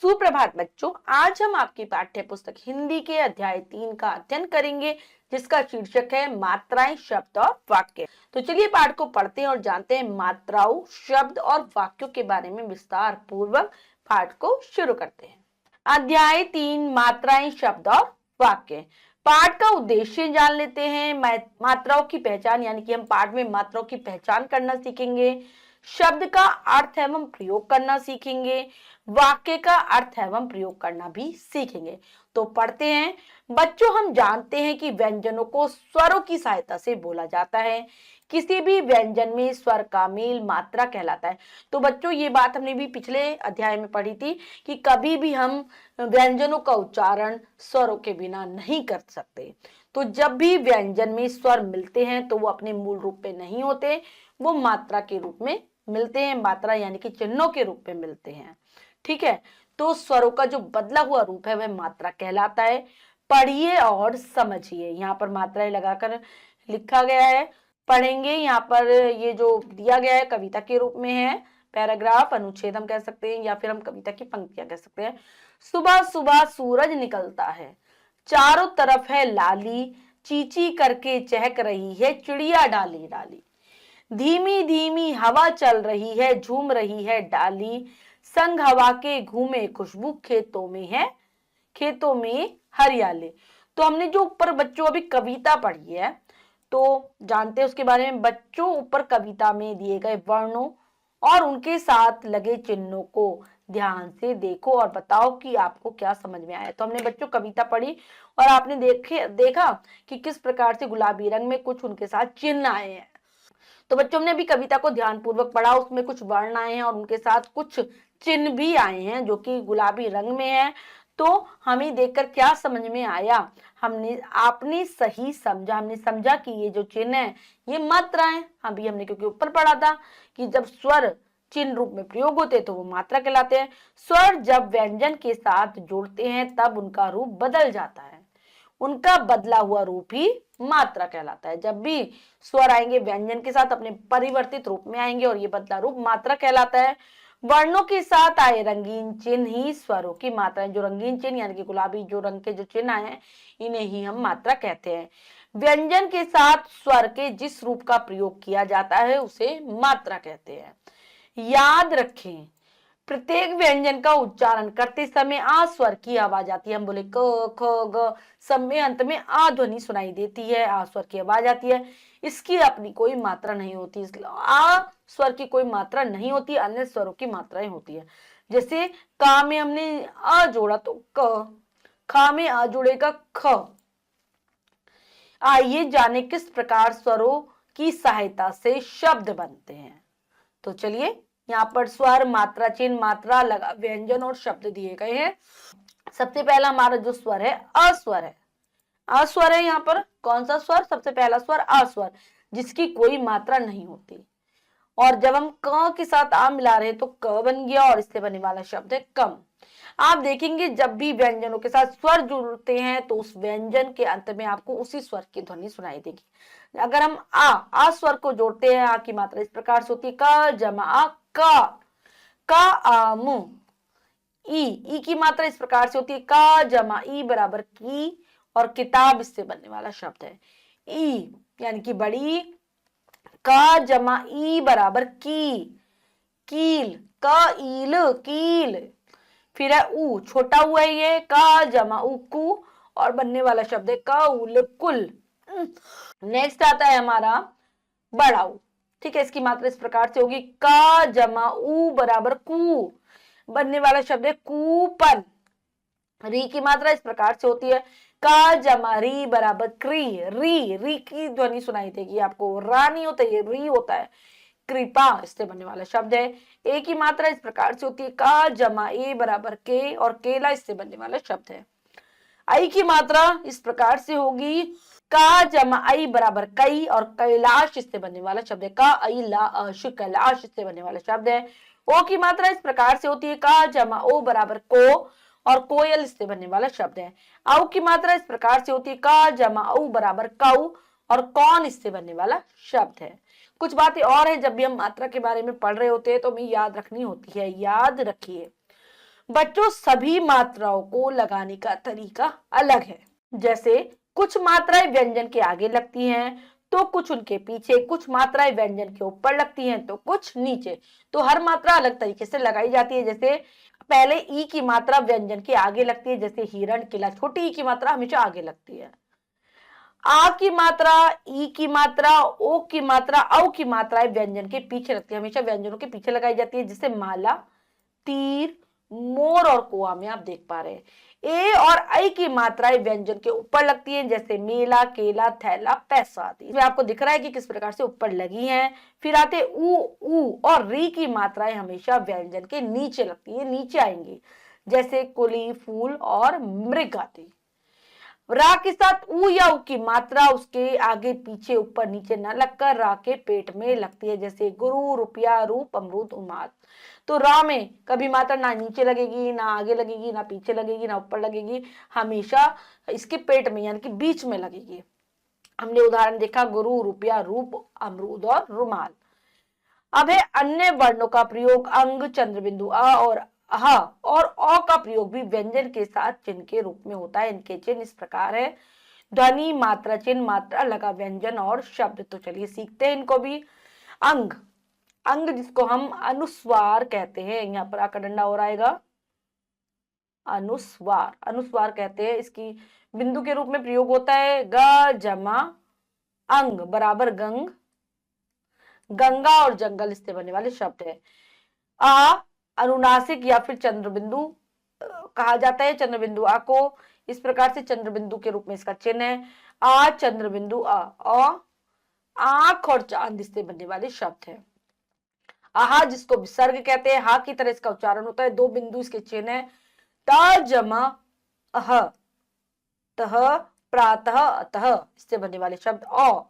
सुप्रभात बच्चों, आज हम आपकी पाठ्य पुस्तक हिंदी के अध्याय 3 का अध्ययन करेंगे, जिसका शीर्षक है मात्राएं, शब्द और वाक्य। तो चलिए पाठ को पढ़ते हैं और जानते हैं मात्राओं, शब्द और वाक्यों के बारे में विस्तार पूर्वक। पाठ को शुरू करते हैं। अध्याय 3 मात्राएं, शब्द और वाक्य। पाठ का उद्देश्य जान लेते हैं। मात्राओं की पहचान, यानी कि हम पाठ में मात्राओं की पहचान करना सीखेंगे। शब्द का अर्थ एवं प्रयोग करना सीखेंगे। वाक्य का अर्थ एवं प्रयोग करना भी सीखेंगे। तो पढ़ते हैं। बच्चों, हम जानते हैं कि व्यंजनों को स्वरों की सहायता से बोला जाता है। किसी भी व्यंजन में स्वर का मेल मात्रा कहलाता है। तो बच्चों, ये बात हमने भी पिछले अध्याय में पढ़ी थी कि कभी भी हम व्यंजनों का उच्चारण स्वरों के बिना नहीं कर सकते। तो जब भी व्यंजन में स्वर मिलते हैं तो वो अपने मूल रूप में नहीं होते, वो मात्रा के रूप में मिलते हैं। मात्रा यानी कि चिन्हों के रूप में मिलते हैं। ठीक है, तो स्वरों का जो बदला हुआ रूप है वह मात्रा कहलाता है। पढ़िए और समझिए। यहाँ पर मात्राएं लगाकर लिखा गया है, पढ़ेंगे। यहाँ पर ये जो दिया गया है कविता के रूप में है, पैराग्राफ, अनुच्छेद हम कह सकते हैं, या फिर हम कविता की पंक्तियां कह सकते हैं। सुबह सुबह सूरज निकलता है, चारों तरफ है लाली, चींची करके चहक रही है चिड़िया डाली डाली। धीमी धीमी हवा चल रही है, झूम रही है डाली, संग हवा के घूमे खुशबू खेतों में है, खेतों में हरियाली। तो हमने जो ऊपर बच्चों अभी कविता पढ़ी है तो जानते हैं उसके बारे में। बच्चों, ऊपर कविता में दिए गए वर्णों और उनके साथ लगे चिन्हों को ध्यान से देखो और बताओ कि आपको क्या समझ में आया। तो हमने बच्चों कविता पढ़ी और आपने देखा कि किस प्रकार से गुलाबी रंग में कुछ उनके साथ चिन्ह आए हैं। तो बच्चों, हमने अभी कविता को ध्यानपूर्वक पढ़ा, उसमें कुछ वर्ण आए हैं और उनके साथ कुछ चिन्ह भी आए हैं जो कि गुलाबी रंग में है। तो हमें देखकर क्या समझ में आया? आपने सही समझा। हमने समझा कि ये जो चिन्ह है ये मात्राएं। अभी हमने क्योंकि ऊपर पढ़ा था कि जब स्वर चिन्ह रूप में प्रयोग होते तो वो मात्रा कहलाते हैं। स्वर जब व्यंजन के साथ जोड़ते हैं तब उनका रूप बदल जाता है, उनका बदला हुआ रूप ही मात्रा कहलाता है। जब भी स्वर आएंगे व्यंजन के साथ अपने परिवर्तित रूप में आएंगे और ये बदला रूप मात्रा कहलाता है। वर्णों के साथ आए रंगीन चिन्ह ही स्वरों की मात्रा है। जो रंगीन चिन्ह यानी कि गुलाबी जो रंग के जो चिन्ह आए हैं इन्हें ही हम मात्रा कहते हैं। व्यंजन के साथ स्वर के जिस रूप का प्रयोग किया जाता है उसे मात्रा कहते हैं। याद रखें, प्रत्येक व्यंजन का उच्चारण करते समय आ स्वर की आवाज आती है। हम बोले क, ख, ग, सब में अंत में आ ध्वनि सुनाई देती है, आ स्वर की आवाज आती है। इसकी अपनी कोई मात्रा नहीं होती, इसलिए आ स्वर की कोई मात्रा नहीं होती, अन्य स्वरों की मात्राएं होती है। जैसे का में हमने आ जोड़ा तो क, खा में आ जुड़ेगा ख। आइए जाने किस प्रकार स्वरों की सहायता से शब्द बनते हैं। तो चलिए, यहाँ पर स्वर, मात्रा चिन्ह, मात्रा लगा, व्यंजन और शब्द दिए गए हैं। सबसे पहला हमारा जो स्वर है अस्वर है। अस्वर है यहाँ पर कौन सा स्वर? सबसे पहला स्वर अस्वर, जिसकी कोई मात्रा नहीं होती। और जब हम क के साथ आ मिला रहे तो क बन गया और इससे बनने वाला शब्द है कम। आप देखेंगे जब भी व्यंजनों के साथ स्वर जुड़ते हैं तो उस व्यंजन के अंत में आपको उसी स्वर की ध्वनि सुनाई देगी। अगर हम आ स्वर को जोड़ते हैं, आ की मात्रा इस प्रकार से होती है क जमा आ का आम। ई की मात्रा इस प्रकार से होती है का जमा ई बराबर की, और किताब इससे बनने वाला शब्द है ई, यानी कि बड़ी। का जमा ई बराबर की, कील, का ईल कील। फिर है ऊ, छोटा हुआ है ये, का जमा ऊ कु, और बनने वाला शब्द है का उल कुल। नेक्स्ट आता है हमारा बड़ा ऊ। ठीक है, इसकी मात्रा इस प्रकार से होगी का जमा ऊ बराबर कु, बनने वाला शब्द है कूपन। री की मात्रा इस प्रकार से होती है का जमा री बराबर क्री, री की ध्वनि सुनाई देगी आपको, रा नहीं होता, ये री होता है, कृपा, इससे बनने वाला शब्द है। ए की मात्रा इस प्रकार से होती है का जमा ए बराबर के, और केला इससे बनने वाला शब्द है। आई की मात्रा इस प्रकार से होगी का जमा आई बराबर कई, और कैलाश इससे बनने वाला शब्द है का आई लाश, कैलाश इससे बनने वाला शब्द है। ओ की मात्रा इस प्रकार से होती है का जमा ओ बराबर को, और कोयल इससे बनने वाला शब्द है। औ की मात्रा इस प्रकार से होती है का जमा औ बराबर कौ, और कौन इससे बनने वाला शब्द है। कुछ बातें और है, जब भी हम मात्रा के बारे में पढ़ रहे होते हैं तो हमें याद रखनी होती है। याद रखिए, बच्चों सभी मात्राओं को लगाने का तरीका अलग है। जैसे कुछ मात्राएं व्यंजन के आगे लगती हैं तो कुछ उनके पीछे, कुछ मात्राएं व्यंजन के ऊपर लगती हैं तो कुछ नीचे। तो हर मात्रा अलग तरीके से लगाई जाती है। जैसे पहले ई की मात्रा व्यंजन के आगे लगती है, जैसे हिरण, किला। छोटी ई की मात्रा हमेशा आगे लगती है। आ की मात्रा, ई की मात्रा, ओ की मात्रा, औ की मात्रा व्यंजन के पीछे लगती है, हमेशा व्यंजनों के पीछे लगाई जाती है। जैसे माला, तीर, मोर और कुआ में आप देख पा रहे हैं। ए और ऐ की मात्राएं व्यंजन के ऊपर लगती हैं, जैसे मेला, केला, थैला, पैसा आदि। इसमें आपको दिख रहा है कि किस प्रकार से ऊपर लगी हैं। फिर आते ऊ और री की मात्राएं हमेशा व्यंजन के नीचे लगती है, नीचे आएंगी, जैसे कुली, फूल और मृग आदि। रा के साथ ऊ या उ की मात्रा उसके आगे पीछे ऊपर नीचे न लगकर रा के पेट में लगती है, जैसे गुरु, रुपया, रूप, अमरूद, उमाद। तो रा में कभी मात्रा ना नीचे लगेगी, ना आगे लगेगी, ना पीछे लगेगी, ना ऊपर लगेगी, हमेशा इसके पेट में यानी कि बीच में लगेगी। हमने उदाहरण देखा गुरु, रुपया, रूप, अमरूद और रुमाल। अब है अन्य वर्णों का प्रयोग। अंग, चंद्रबिंदु अ और अह और अ का प्रयोग भी व्यंजन के साथ चिन्ह के रूप में होता है। इनके चिन्ह इस प्रकार है। ध्वनि, मात्रा चिन्ह, मात्रा लगा व्यंजन और शब्द। तो चलिए सीखते हैं इनको भी। अंग, अंग जिसको हम अनुस्वार कहते हैं, यहाँ पर आकर डंडा हो आएगा। अनुस्वार, अनुस्वार कहते हैं। इसकी बिंदु के रूप में प्रयोग होता है। ग जमा अंग बराबर गंग, गंगा और जंगल इससे बनने वाले शब्द है। आ अनुनासिक या फिर चंद्रबिंदु कहा जाता है। चंद्रबिंदु आ को इस प्रकार से चंद्रबिंदु के रूप में इसका चिन्ह है। आ चंद्रबिंदु आ, आंख और चांद इससे बनने वाले शब्द है। आहा जिसको विसर्ग कहते हैं, हा की तरह इसका उच्चारण होता है। दो बिंदु इसके चिन्ह है। ता जमा अह, तह, प्रातः, अतः इससे बनने वाले शब्द। औ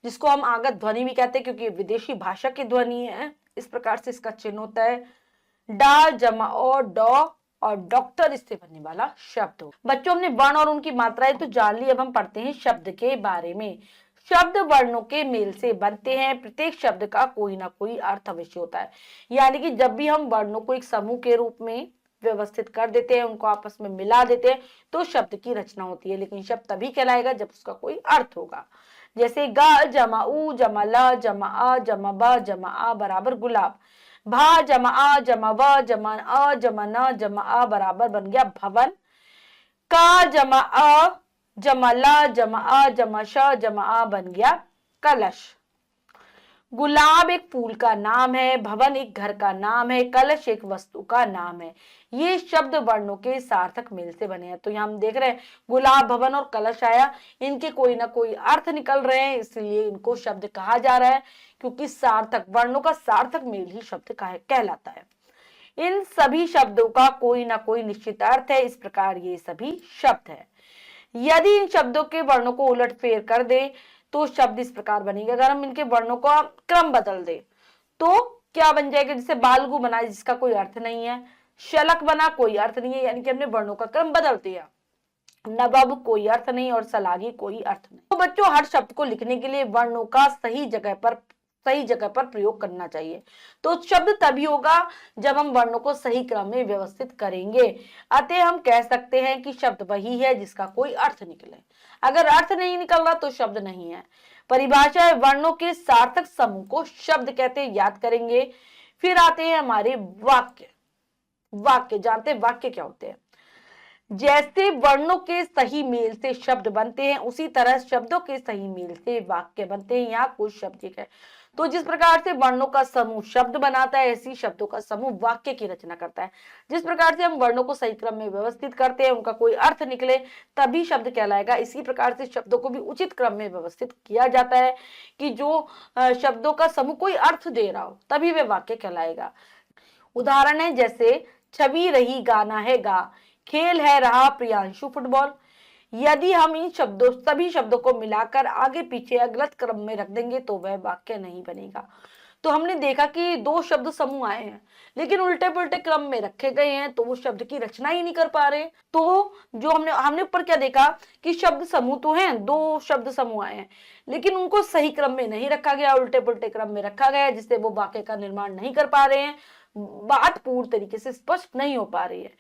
जिसको हम आगत ध्वनि भी कहते हैं क्योंकि विदेशी भाषा की ध्वनि है, इस प्रकार से इसका चिन्ह होता है। डा जमा और डॉ और डॉक्टर इससे बनने वाला शब्द हो। बच्चों हमने वर्ण और उनकी मात्राएं तो जान ली। अब हम पढ़ते हैं शब्द के बारे में। शब्द वर्णों के मेल से बनते हैं। प्रत्येक शब्द का कोई ना कोई अर्थ अवश्य होता है। यानी कि जब भी हम वर्णों को एक समूह के रूप में व्यवस्थित कर देते हैं, उनको आपस में मिला देते हैं, तो शब्द की रचना होती है। लेकिन शब्द तभी कहलाएगा जब उसका कोई अर्थ होगा। जैसे ग जमा उ जमा ल जमा अ जमा ब जमा आ बराबर गुलाब। भा जमा आ जमा व जमा अ जमा न जमा आ बराबर बन गया भवन। का जमा अ जमा ल जमा अ जमा श जमा आ बन गया कलश। गुलाब एक फूल का नाम है, भवन एक घर का नाम है, कलश एक वस्तु का नाम है। ये शब्द वर्णों के सार्थक मेल से बने हैं। तो यहाँ हम देख रहे हैं गुलाब, भवन और कलश आया, इनके कोई ना कोई अर्थ निकल रहे हैं, इसलिए इनको शब्द कहा जा रहा है, क्योंकि सार्थक वर्णों का सार्थक मेल ही शब्द कहलाता है। इन सभी शब्दों का कोई ना कोई निश्चित अर्थ है, इस प्रकार ये सभी शब्द है। यदि इन शब्दों के वर्णों को उलट फेर कर दे तो शब्द इस प्रकार बनेगा। अगर हम इनके वर्णों का क्रम बदल दे तो क्या बन जाएगा? जैसे बालगु बना जिसका कोई अर्थ नहीं है, शलक बना कोई अर्थ नहीं है, यानी कि हमने वर्णों का क्रम बदल दिया। नवाब कोई अर्थ नहीं और सलागी कोई अर्थ नहीं। तो बच्चों हर शब्द को लिखने के लिए वर्णों का सही जगह पर प्रयोग करना चाहिए। तो शब्द तभी होगा जब हम वर्णों को सही क्रम में व्यवस्थित करेंगे। अतः हम कह सकते हैं कि शब्द वही है जिसका कोई अर्थ निकले। अगर अर्थ नहीं निकल रहा तो शब्द नहीं है। परिभाषा है वर्णों के सार्थक समूह को शब्द कहते हैं, याद करेंगे। फिर आते हैं हमारे वाक्य। वाक्य जानते हैं वाक्य क्या होते हैं? जैसे वर्णों के सही मेल से शब्द बनते हैं, उसी तरह शब्दों के सही मेल से वाक्य बनते हैं। यहाँ कुछ शब्द है। तो जिस प्रकार से वर्णों का समूह शब्द बनाता है, ऐसी शब्दों का समूह वाक्य की रचना करता है। जिस प्रकार से हम वर्णों को सही क्रम में व्यवस्थित करते हैं, उनका कोई अर्थ निकले तभी शब्द कहलाएगा। इसी प्रकार से शब्दों को भी उचित क्रम में व्यवस्थित किया जाता है कि जो शब्दों का समूह कोई अर्थ दे रहा हो तभी वे वाक्य कहलाएगा। उदाहरण है जैसे छवि रही गाना है गा, खेल है रहा प्रियांशु फुटबॉल। यदि हम इन शब्दों सभी शब्दों को मिलाकर आगे पीछे या गलत क्रम में रख देंगे तो वह वाक्य नहीं बनेगा। तो हमने देखा कि दो शब्द समूह आए हैं लेकिन उल्टे पुल्टे क्रम में रखे गए हैं, तो वो शब्द की रचना ही नहीं कर पा रहे। तो जो हमने ऊपर क्या देखा कि शब्द समूह तो हैं, दो शब्द समूह आए हैं लेकिन उनको सही क्रम में नहीं रखा गया, उल्टे पुल्टे क्रम में रखा गया, जिससे वो वाक्य का निर्माण नहीं कर पा रहे हैं। बात पूर्ण तरीके से स्पष्ट नहीं हो पा रही है।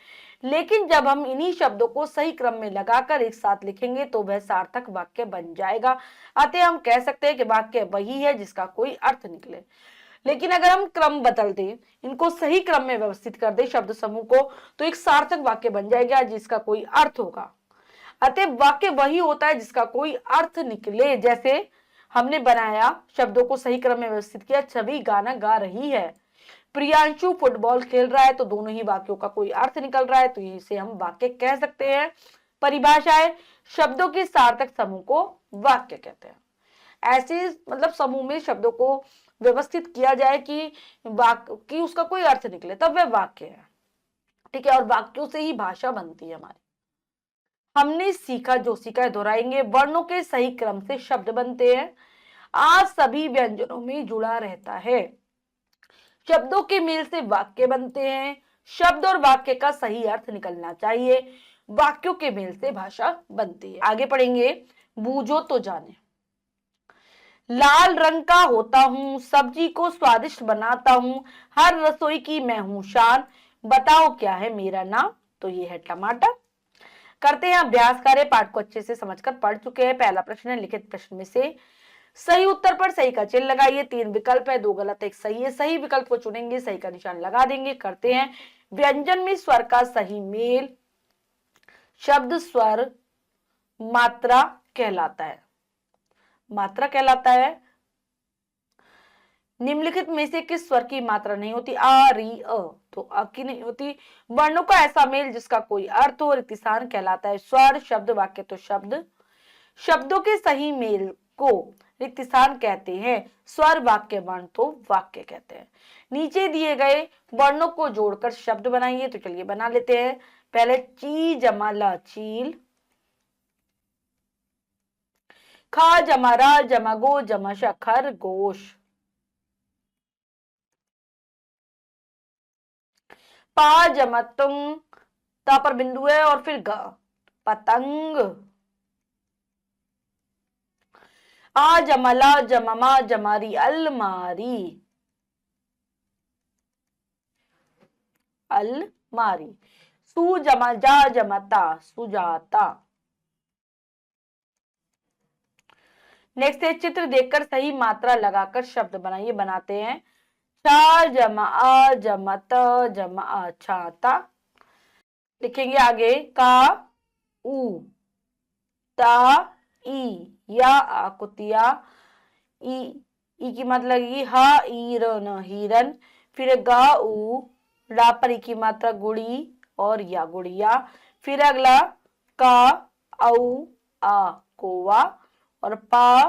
लेकिन जब हम इन्हीं शब्दों को सही क्रम में लगाकर एक साथ लिखेंगे तो वह सार्थक वाक्य बन जाएगा। अतः हम कह सकते हैं कि वाक्य वही है जिसका कोई अर्थ निकले। लेकिन अगर हम क्रम बदल दें, इनको सही क्रम में व्यवस्थित कर दें शब्द समूह को, तो एक सार्थक वाक्य बन जाएगा जिसका कोई अर्थ होगा। अतः वाक्य वही होता है जिसका कोई अर्थ निकले। जैसे हमने बनाया, शब्दों को सही क्रम में व्यवस्थित किया, छवि गाना गा रही है, प्रियांशु फुटबॉल खेल रहा है, तो दोनों ही वाक्यों का कोई अर्थ निकल रहा है, तो इसे हम वाक्य कह सकते हैं। परिभाषा है, शब्दों के सार्थक समूह को वाक्य कहते हैं। ऐसे मतलब समूह में शब्दों को व्यवस्थित किया जाए कि वाक्य की उसका कोई अर्थ निकले, तब वह वाक्य है। ठीक है, और वाक्यों से ही भाषा बनती है हमारी। हमने सीखा, जो सीखा है दोहराएंगे। वर्णों के सही क्रम से शब्द बनते हैं। आज सभी व्यंजनों में जुड़ा रहता है। शब्दों के मेल से वाक्य बनते हैं। शब्द और वाक्य का सही अर्थ निकलना चाहिए। वाक्यों के मेल से भाषा बनती है। आगे पढ़ेंगे, बूझो तो जाने। लाल रंग का होता हूँ, सब्जी को स्वादिष्ट बनाता हूँ, हर रसोई की मैं हूँ शान, बताओ क्या है मेरा नाम? तो ये है टमाटर। करते हैं अभ्यास कार्य। पाठ को अच्छे से समझकर पढ़ चुके हैं। पहला प्रश्न है, लिखित प्रश्न में से सही उत्तर पर सही का चिन्ह लगाइए। 3 विकल्प है, 2 गलत, 1 सही है। सही विकल्प को चुनेंगे, सही का निशान लगा देंगे। करते हैं, व्यंजन में स्वर का सही मेल शब्द स्वर मात्रा कहलाता है। मात्रा कहलाता है। निम्नलिखित में से किस स्वर की मात्रा नहीं होती? आ, री, अ। तो अ की नहीं होती। वर्णों का ऐसा मेल जिसका कोई अर्थ हो, रिक्तिस्थान कहलाता है। स्वर, शब्द, वाक्य तो शब्द। शब्दों के सही मेल को रिक्तिस्थान कहते हैं। स्वर, वाक्य, वर्ण तो वाक्य कहते हैं। नीचे दिए गए वर्णों को जोड़कर शब्द बनाइए। तो चलिए बना लेते हैं। पहले ची जमा ला चील, खा जमा रा जमा गो जमा श खरगोश, पा जमा तुंग, ता पर बिंदु है और फिर ग, पतंग। आ जमला जममा जमारी अलमारी, अलमारी। सु जमा जा जमता सुजाता। नेक्स्ट है, चित्र देखकर सही मात्रा लगाकर शब्द बनाइए। बनाते हैं, छा जमा आ जमा त जमा आ छाता। लिखेंगे आगे, का उ, ता ई, या आ कुतिया, ई, ई की मात्रा लगेगी हा ई र न हिरन। फिर गा उ, रा पर ई की मात्रा गुड़ी और या गुड़िया। फिर अगला का औ आ कोवा और पा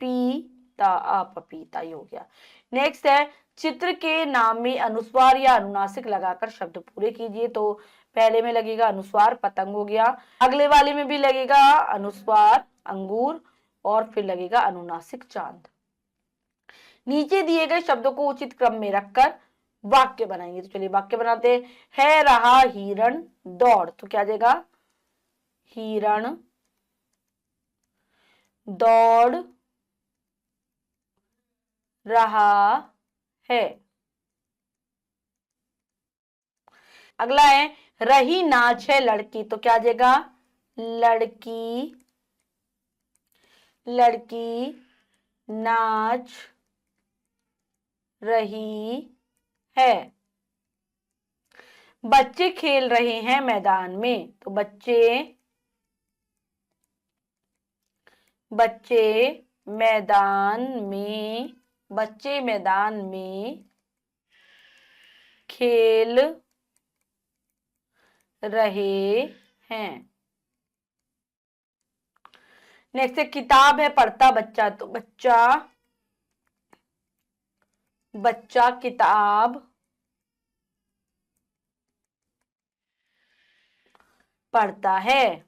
पी ता आ पपीता, ये हो गया। नेक्स्ट है, चित्र के नाम में अनुस्वार या अनुनासिक लगाकर शब्द पूरे कीजिए। तो पहले में लगेगा अनुस्वार, पतंग हो गया। अगले वाले में भी लगेगा अनुस्वार, अंगूर, और फिर लगेगा अनुनासिक, चांद। नीचे दिए गए शब्दों को उचित क्रम में रखकर वाक्य बनाएंगे। तो चलिए वाक्य बनाते हैं। है रहा हिरण दौड़, तो क्या आ जाएगा? हिरण दौड़ रहा है। अगला है, रही नाच है लड़की, तो क्या आ जाएगा? लड़की, लड़की नाच रही है। बच्चे खेल रहे हैं मैदान में, तो बच्चे, बच्चे मैदान में, बच्चे मैदान में खेल रहे हैं। नेक्स्ट है, किताब है पढ़ता बच्चा, तो बच्चा, बच्चा किताब पढ़ता है।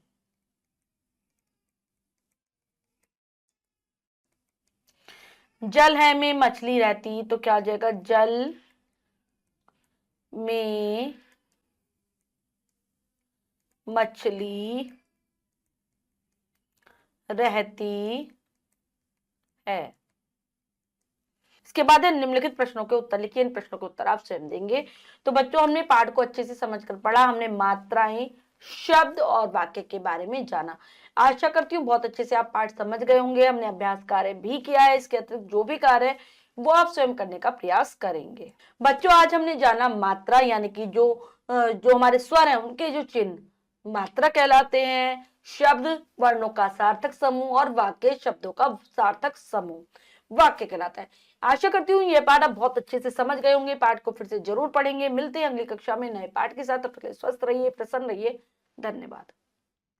जल है में मछली रहती, तो क्या आ जाएगा? जल में मछली रहती है। इसके बाद है निम्नलिखित प्रश्नों के उत्तर लिखिए। इन प्रश्नों के उत्तर आप स्वयं देंगे। तो बच्चों, हमने पाठ को अच्छे से समझकर पढ़ा, हमने मात्राएं, शब्द और वाक्य के बारे में जाना। आशा करती हूँ बहुत अच्छे से आप पाठ समझ गए होंगे। हमने अभ्यास कार्य भी किया है, इसके अतिरिक्त जो भी कार्य है वो आप स्वयं करने का प्रयास करेंगे। बच्चों, आज हमने जाना मात्रा यानी कि जो हमारे स्वर हैं उनके जो चिन्ह मात्रा कहलाते हैं, शब्द वर्णों का सार्थक समूह और वाक्य शब्दों का सार्थक समूह वाक्य कहलाता है। आशा करती हूँ ये पाठ आप बहुत अच्छे से समझ गए होंगे। पाठ को फिर से जरूर पढ़ेंगे। मिलते हैं अगली कक्षा में नए पाठ के साथ। तब तक के लिए स्वस्थ रहिए, प्रसन्न रहिए। धन्यवाद।